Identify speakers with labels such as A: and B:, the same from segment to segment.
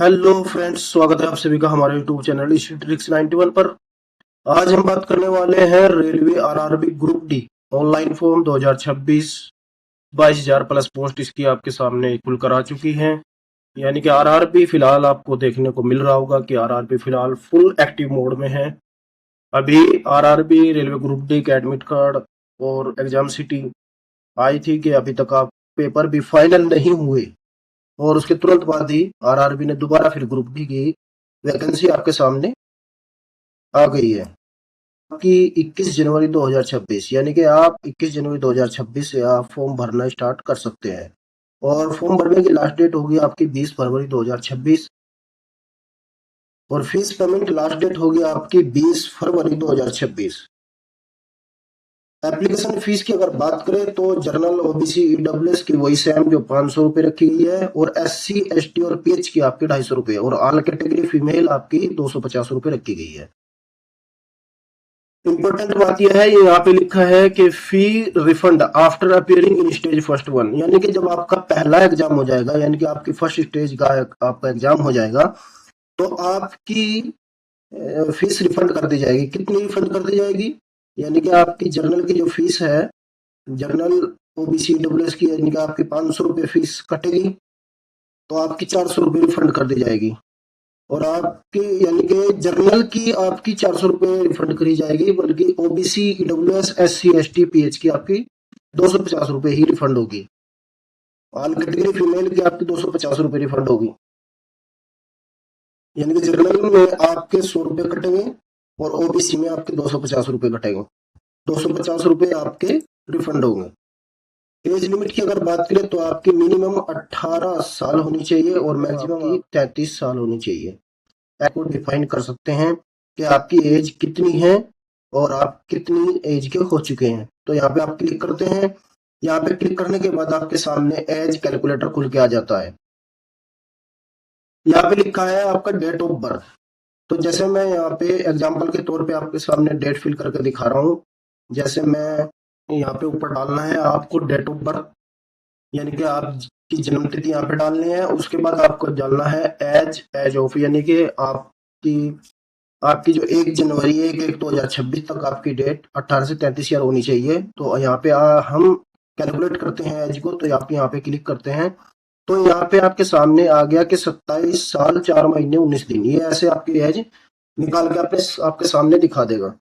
A: Hello friends, स्वागत है आप सभी का हमारे यूट्यूब चैनल ट्रिक्स 91 पर। आज हम बात करने वाले हैं railway RRB group D online form 2026। 22,000 plus post इसकी आपके सामने खुलकर आ चुकी हैं। यानी कि आरआरबी फिलहाल आपको देखने को मिल रहा होगा कि आरआरबी फिलहाल फुल एक्टिव मोड में है। अभी आरआरबी रेलवे ग्रुप डी के एडमिट कार्ड और एग्जाम सिटी आई थी कि अभी तक आप पेपर भी फाइनल नहीं हुए, और उसके तुरंत बाद ही आरआरबी ने दोबारा फिर ग्रुप डी की वैकेंसी आपके सामने आ गई है कि 21 जनवरी 2026, यानी कि आप 21 जनवरी 2026 से आप फॉर्म भरना स्टार्ट कर सकते हैं। और फॉर्म भरने की लास्ट डेट होगी आपकी 20 फरवरी 2026, और फीस पेमेंट लास्ट डेट होगी आपकी 20 फरवरी 2026। एप्लीकेशन फीस की अगर बात करें तो जनरल, ओबीसी, ईडब्ल्यूएस की वही सेम जो 500 रुपए रखी गई है, और एससी, एसटी और पीएच की आपकी 250 रुपए, और ऑल कैटेगरी फीमेल आपकी 250 रुपए रखी गई है। इंपॉर्टेंट बात यह है, ये यहाँ पे लिखा है कि fee refund after appearing in stage first one, यानी कि जब आपका पहला एग्जाम हो जाएगा, यानी कि आपकी फर्स्ट स्टेज का आपका एग्जाम हो जाएगा, तो आपकी फीस रिफंड कर दी जाएगी। कितनी रिफंड कर दी जाएगी? यानी कि आपकी जर्नल की जो फीस है, जर्नल, ओबीसी, डब्ल्यूएस की, यानी कि आपकी 500 रुपये फीस कटेगी, तो आपकी 400 रुपये रिफंड कर दी जाएगी। और आपकी यानी कि जर्नल की आपकी 400 रुपये रिफंड करी जाएगी, बल्कि OBC, EWS, SC, ST, pH की आपकी 250 रुपये ही रिफंड होगी। ऑल कैटेगरी फीमेल की आपकी 250 रुपये रिफंड होगी। यानी कि जर्नल में आपके 100 रुपये कटेंगे, और ओबीसी में आपके 250 रुपये कटेंगे। 250 रुपये आपके रिफंड होंगे। एज लिमिट की अगर बात करें तो आपकी मिनिमम 18 साल होनी चाहिए, और मैक्सिमम 33 साल होनी चाहिए। आपको डिफाइन कर सकते हैं कि आपकी एज कितनी है और आप कितनी एज के हो चुके हैं। तो यहाँ पे आप क्लिक करते हैं। यहाँ पे क्लिक करने के बाद आपके सामने एज कैलकुलेटर खुल के आ जाता है। यहाँ पे लिखा है आपका डेट ऑफ बर्थ। तो जैसे मैं यहाँ पे एग्जांपल के तौर पे आपके सामने डेट फिल करके दिखा रहा हूँ। जैसे मैं यहाँ पे ऊपर डालना है आपको डेट ऑफ बर्थ, यानी कि आपकी जन्म तिथि यहाँ पे डालनी है। उसके बाद आपको डालना है एज ऑफ, यानी कि आपकी आपकी जो 1 जनवरी 1/1/2026 तक आपकी डेट 18 से 33 ईयर होनी चाहिए। तो यहाँ पे हम कैलकुलेट करते हैं एज को, तो आप यहाँ पे क्लिक करते हैं। तो यहाँ पे आपके सामने आ गया कि 27 साल 4 महीने 19 दिन, ये ऐसे आपकी एज निकाल के आपके सामने दिखा देगा।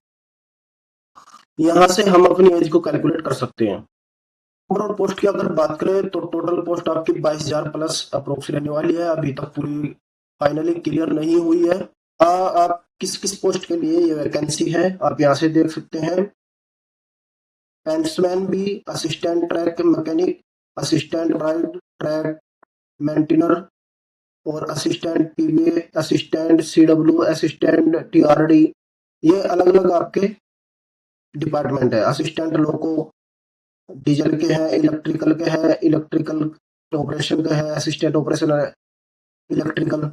A: यहाँ से हम अपनी एज को कैलकुलेट कर सकते हैं। नंबर और पोस्ट की अगर बात करें तो टोटल पोस्ट आपकी 22,000 प्लस अप्रोक्स रहने वाली है। अभी तक पूरी फाइनली क्लियर नहीं हुई है। आप किस किस पोस्ट के लिए ये वैकेंसी है आप यहाँ से देख सकते हैं। पेंट्समैन भी, assistant track mechanic, assistant ride track maintainer, और assistant PBA, assistant CW, assistant TRD, ये अलग अलग आपके डिपार्टमेंट है। असिस्टेंट लोको डीजल के हैं, इलेक्ट्रिकल के हैं, इलेक्ट्रिकल ऑपरेशन का है, assistant operation electrical,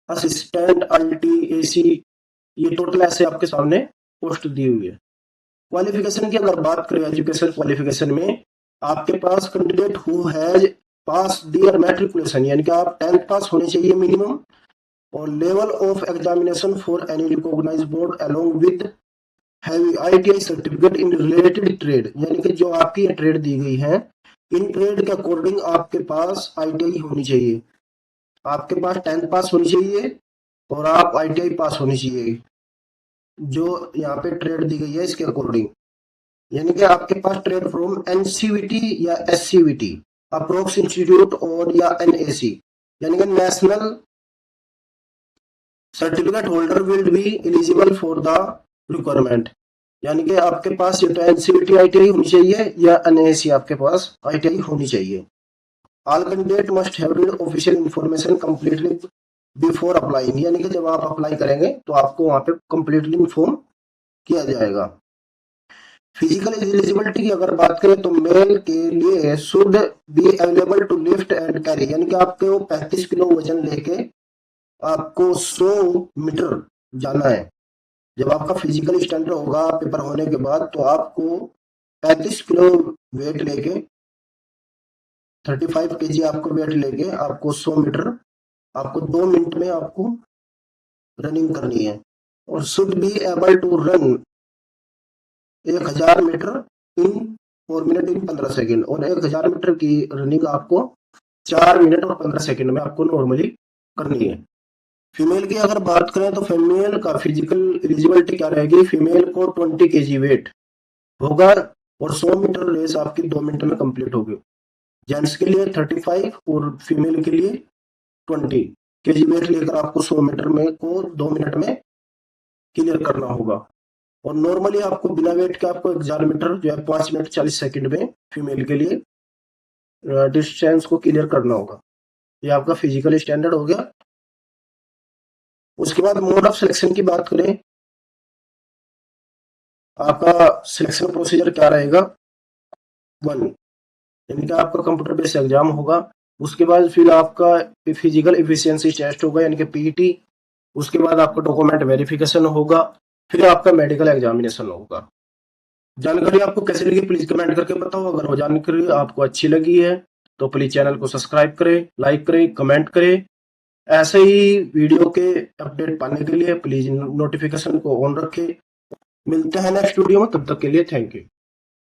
A: assistant अल्टी AC, ये टोटल ऐसे आपके सामने पोस्ट दी हुई है। क्वालिफिकेशन की अगर बात करें, एजुकेशन क्वालिफिकेशन में आपके पास candidate who has pass their matriculation, यानी कि आप 10th पास होने चाहिए मिनिमम, और level of examination for any recognised board along with ITI certificate in related trade, यानी कि जो आपकी ट्रेड दी गई है, इन ट्रेड के अकॉर्डिंग आपके पास आईटीआई होनी चाहिए। आपके पास 10th पास होनी चाहिए, और आप आईटीआई पास होनी चाहिए, जो यहाँ पे ट्रेड दी गई है इसके अकॉर्डिंग। यानी कि आपके पास ट्रेड फ्रॉम एनसीवीटी या एससीवीटी, अप्रोक्स इंस्टीट्यूट, और या एनएसी, यानी कि national certificate holder will be eligible for the requirement. यानी कि आपके पास या तो एनसीवीटी आईटीआई होनी चाहिए, या एनएसी आपके पास आईटीआई होनी चाहिए। All candidate must have read official information completely before applying, यानी कि जब आप अप्लाई करेंगे तो आपको वहां पे कंप्लीटली इन्फॉर्म किया जाएगा। फिजिकल एलिजिबिलिटी की अगर बात करें तो मेल के लिए should be available to lift and carry, यानी कि आपको 35 किलो वजन लेके आपको 100 मीटर जाना है। जब आपका फिजिकल स्टैंडर्ड होगा पेपर होने के बाद, तो आपको 35 किलो वेट लेके 35 केजी आपको वेट लेके आपको 100 मीटर आपको 2 मिनट में आपको रनिंग करनी है और should be able to run 1000 metre in 4 minute in 15 second. और 1000 मीटर की रनिंग आपको 4 मिनट और 15 सेकेंड में आपको नॉर्मली करनी है। फीमेल की अगर बात करें तो फीमेल का फिजिकल एलिजिबिलिटी क्या रहेगी, फीमेल को 20 kg वेट होगा और 100 मीटर रेस आपकी 2 मिनट में कंप्लीट होगी। जेंट्स के लिए 35 और फीमेल के लिए 20 kg वेट लेकर आपको 100 मीटर में को 2 मिनट में क्लियर करना होगा। और नॉर्मली आपको बिना वेट के आपको 1000 मीटर जो है 5 मिनट 40 सेकंड में फीमेल के लिए डिस्टेंस को क्लियर करना होगा। ये आपका फिजिकल स्टैंडर्ड हो गया। उसके बाद मोड ऑफ सिलेक्शन की बात करें, आपका सिलेक्शन प्रोसीजर क्या रहेगा। 1 यानी कि आपका कंप्यूटर बेस्ड एग्जाम होगा। उसके बाद फिर आपका फिजिकल एफिशिएंसी टेस्ट होगा यानी कि पीईटी। उसके बाद आपका डॉक्यूमेंट वेरिफिकेशन होगा, फिर आपका मेडिकल एग्जामिनेशन होगा। जानकारी आपको कैसी लगी प्लीज कमेंट करके बताओ। अगर वो जानकारी आपको अच्छी लगी है तो प्लीज चैनल को सब्सक्राइब करें, लाइक करें, कमेंट करें। ऐसे ही वीडियो के अपडेट पाने के लिए प्लीज नोटिफिकेशन को ऑन रखें। मिलते हैं नेक्स्ट वीडियो में, तब तक के लिए थैंक यू।